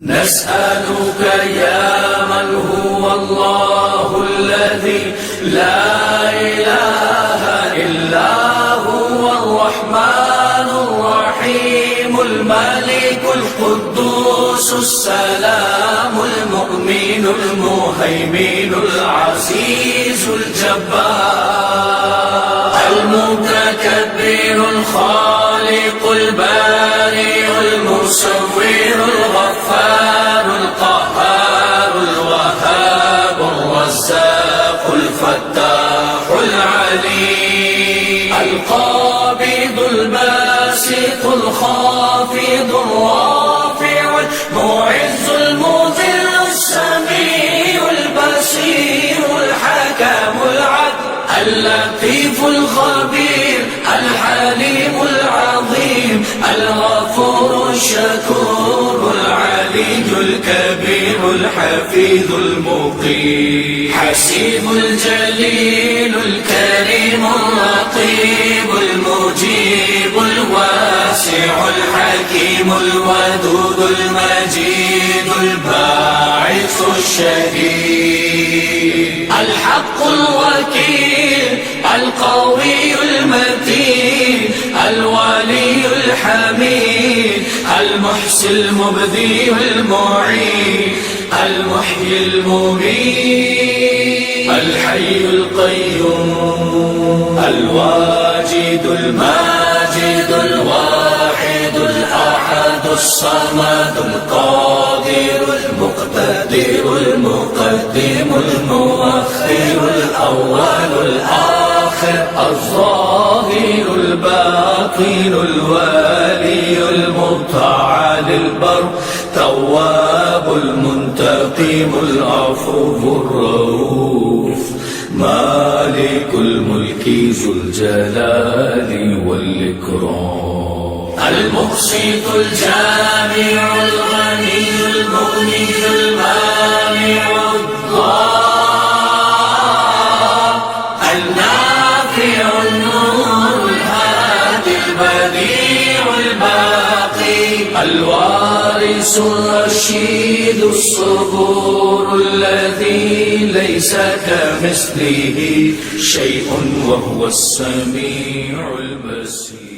نسألك يا من هو الله الذي لا إله إلا هو الرحمن الرحيم الملك القدوس السلام المؤمن المهيمن العزيز الجبار المتكبر الخالق البارئ المصور الغفار القهار الوهاب الرزاق الفتاح العليم القابض الباسط الخافض الرافع المعز المذل السميع البصير الحكم العدل اللطيف الخبير الحليم العظيم الغفور الشكور العلي الكبير الحفيظ المقيم حسيب الجليل الكريم اللطيف المجيب الواسع الحكيم الودود المجيد الباعث الشهيد الحق الوكيل القوي المتين الولي الحميد المحسي المبدي المعين المحيي المميت الحي القيوم الواجد الماجد الواحد الأحد الصمد القادر المقتدر المقدم المؤخر الأول الآخر الظاهر الباطن الوالي المطاع للبر تواب المنتقم العفو الرؤوف مالك الملك ذو الجلال والإكرام المقسط الجامع الغني المغني المانع الضار النافع النور الهادي البديع الباقي الوارث الرشيد الصبور الذي ليس كمثله شيء وهو السميع البصير.